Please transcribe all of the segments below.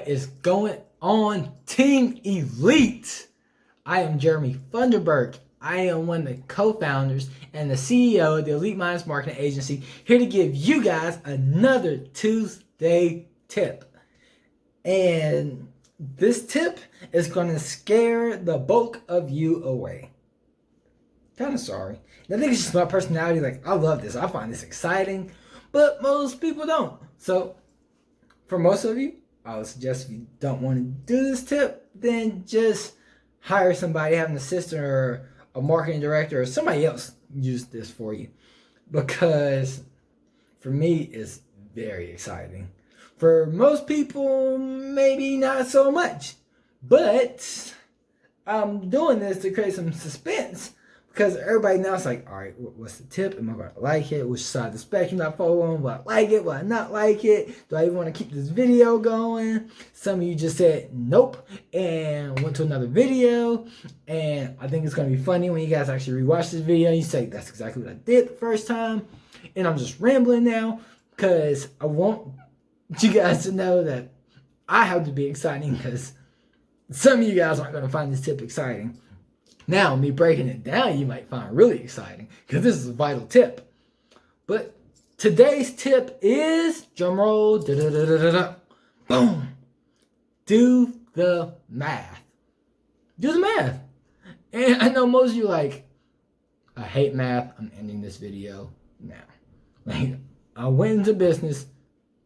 What is going on, Team Elite? I am Jeremy Funderburk. I am one of the co-founders and the CEO of the Elite Minds Marketing Agency, here to give you guys another Tuesday tip. And this tip is going to scare the bulk of you away. Kind of sorry. I think it's just my personality. Like, I love this. I find this exciting, but most people don't. So, for most of you, I would suggest if you don't want to do this tip, then just hire somebody, have an assistant or a marketing director or somebody else use this for you. Because for me, it's very exciting. For most people, maybe not so much. But I'm doing this to create some suspense. Because everybody now is like, all right, what's the tip? Am I going to like it? Which side of the spectrum do I follow on? Will I like it? Will I not like it? Do I even want to keep this video going? Some of you just said nope and went to another video. And I think it's going to be funny when you guys actually rewatch this video and you say, that's exactly what I did the first time. And I'm just rambling now because I want you guys to know that I have to be exciting, because some of you guys aren't going to find this tip exciting. Now, me breaking it down, you might find really exciting, because this is a vital tip. But today's tip is, drumroll, boom, do the math. Do the math. And I know most of you are like, I hate math, I'm ending this video now. Like, I went into business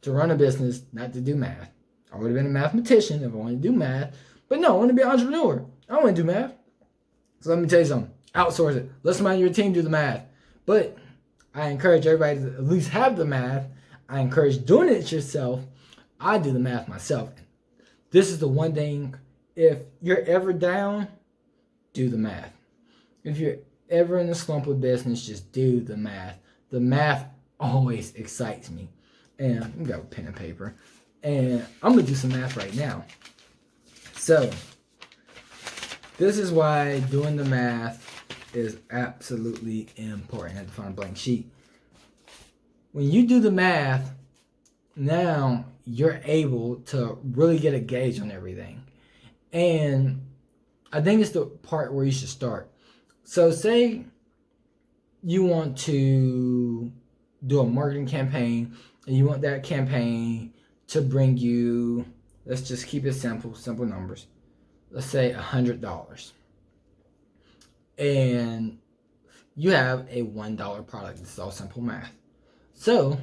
to run a business, not to do math. I would have been a mathematician if I wanted to do math, but no, I want to be an entrepreneur. I don't want to do math. So let me tell you something. Outsource it. Let somebody on your team do the math. But I encourage everybody to at least have the math. I encourage doing it yourself. I do the math myself. This is the one thing, if you're ever down, do the math. If you're ever in a slump with business, just do the math. The math always excites me. And I've got a pen and paper. And I'm going to do some math right now. So, this is why doing the math is absolutely important. I had to find a blank sheet. When you do the math, now you're able to really get a gauge on everything. And I think it's the part where you should start. So say you want to do a marketing campaign, and you want that campaign to bring you, let's just keep it simple numbers. Let's say $100. And you have a $1 product. This is all simple math. So,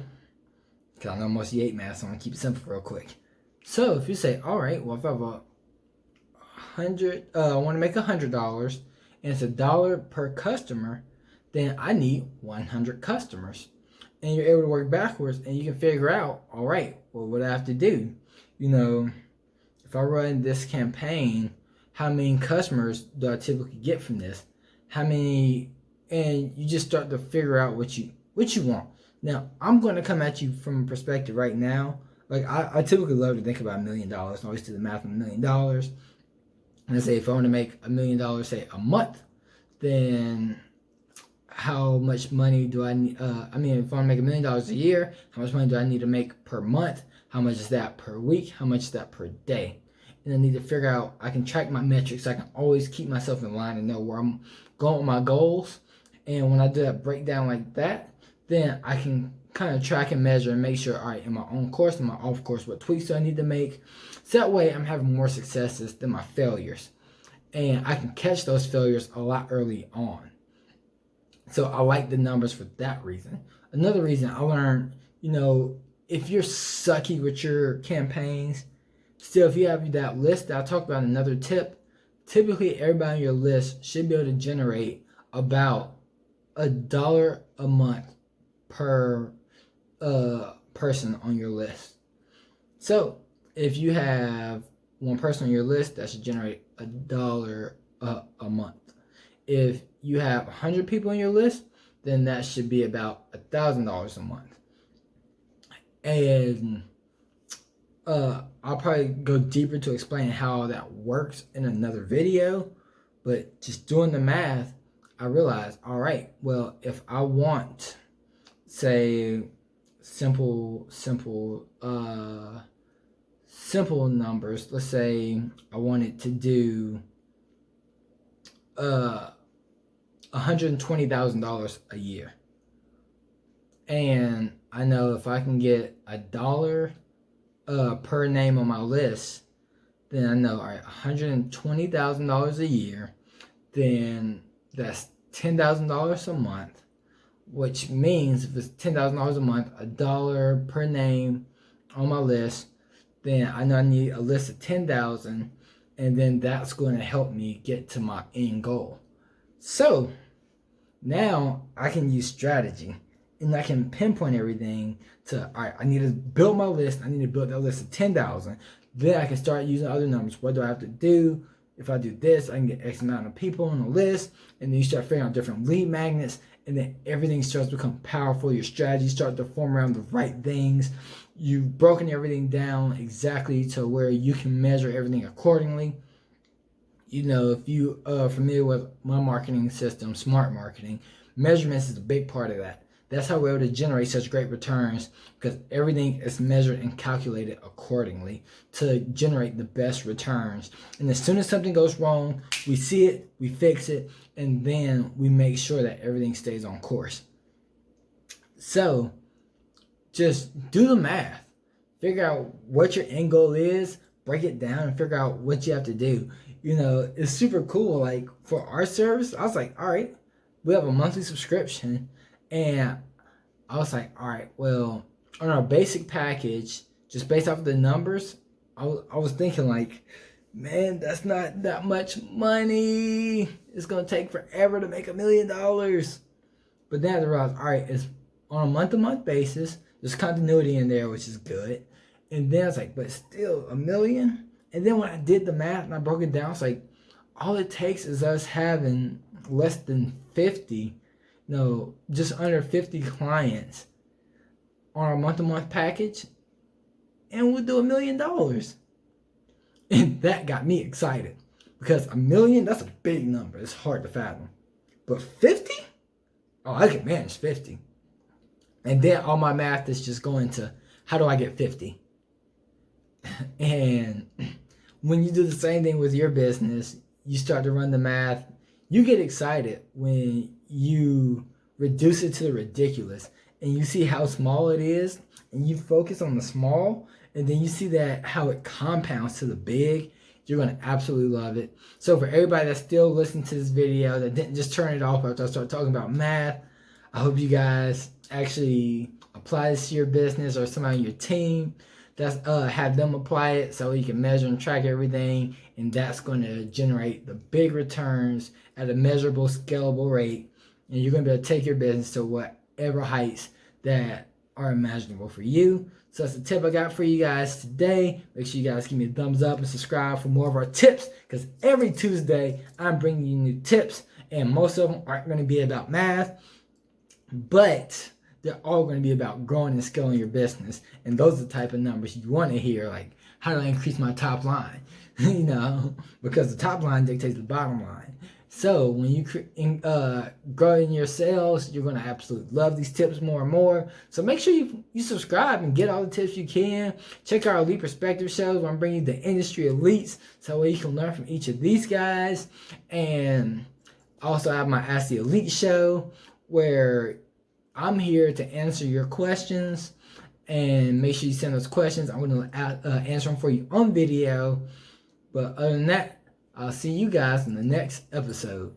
because I know most of you hate math, so I'm going to keep it simple real quick. So, if you say, all right, well, if I have I want to make $100, and it's $1 per customer, then I need 100 customers. And you're able to work backwards, and you can figure out, all right, well, what I have to do. You know, if I run this campaign, how many customers do I typically get from this? How many? And you just start to figure out what you want. Now, I'm going to come at you from a perspective right now. Like, I typically love to think about $1 million. I always do the math on $1 million. And I say, if I want to make $1 million, say, a month, then how much money do I need? If I want to make $1 million a year, how much money do I need to make per month? How much is that per week? How much is that per day? And I need to figure out, I can track my metrics. I can always keep myself in line and know where I'm going with my goals. And when I do that breakdown like that, then I can kind of track and measure and make sure, all right, am I on course? Am I off course? What tweaks do I need to make? So that way I'm having more successes than my failures. And I can catch those failures a lot early on. So I like the numbers for that reason. Another reason I learned, if you're sucky with your campaigns, still, if you have that list that I talked about in another tip, typically everybody on your list should be able to generate about $1 a month per person on your list. So if you have one person on your list, that should generate $1 a month. If you have 100 people on your list, then that should be about $1,000 a month. And I'll probably go deeper to explain how that works in another video, but just doing the math, I realized, all right, well, if I want, say, simple simple numbers. Let's say I wanted to do $120,000 a year. And I know if I can get $1 per name on my list, then I know, all right, $120,000 a year, then that's $10,000 a month, which means if it's $10,000 a month, $1 per name on my list, then I know I need a list of 10,000, and then that's going to help me get to my end goal. So now I can use strategy, and I can pinpoint everything to, all right, I need to build my list. I need to build that list of 10,000. Then I can start using other numbers. What do I have to do? If I do this, I can get X amount of people on the list. And then you start figuring out different lead magnets. And then everything starts to become powerful. Your strategy starts to form around the right things. You've broken everything down exactly to where you can measure everything accordingly. You know, if you are familiar with my marketing system, Smart Marketing, measurements is a big part of that. That's how we're able to generate such great returns, because everything is measured and calculated accordingly to generate the best returns. And as soon as something goes wrong, we see it, we fix it, and then we make sure that everything stays on course. So just do the math. Figure out what your end goal is, break it down, and figure out what you have to do. You know, it's super cool. Like for our service, I was like, all right, we have a monthly subscription. And I was like, all right, well, on our basic package, just based off of the numbers, I was thinking like, man, that's not that much money. It's going to take forever to make $1 million. But then I realized, all right, it's on a month-to-month basis. There's continuity in there, which is good. And then I was like, but still $1 million? And then when I did the math and I broke it down, I was like, all it takes is us having less than 50, no, just under 50 clients on our month-to-month package, and we'll do $1 million. And that got me excited, because $1 million, that's a big number. It's hard to fathom. But 50? Oh, I can manage 50. And then all my math is just going to, how do I get 50? And when you do the same thing with your business, you start to run the math. You get excited when you reduce it to the ridiculous and you see how small it is, and you focus on the small, and then you see that how it compounds to the big. You're going to absolutely love it. So for everybody that's still listening to this video, that didn't just turn it off after I started talking about math, I hope you guys actually apply this to your business, or somebody on your team. That's have them apply it so you can measure and track everything, and that's going to generate the big returns at a measurable, scalable rate, and you're going to be able to take your business to whatever heights that are imaginable for you. So that's the tip I got for you guys today. Make sure you guys give me a thumbs up and subscribe for more of our tips, because every Tuesday I'm bringing you new tips, and most of them aren't going to be about math, but they're all going to be about growing and scaling your business. And those are the type of numbers you want to hear, like, how do I increase my top line? You know, because the top line dictates the bottom line. So when you grow in your sales, you're going to absolutely love these tips more and more. So make sure you subscribe and get all the tips you can. Check our Elite Perspective shows where I'm bringing you the industry elites, so you can learn from each of these guys. And also I have my Ask the Elite show, where I'm here to answer your questions, and make sure you send those questions. I'm going to answer them for you on video. But other than that, I'll see you guys in the next episode.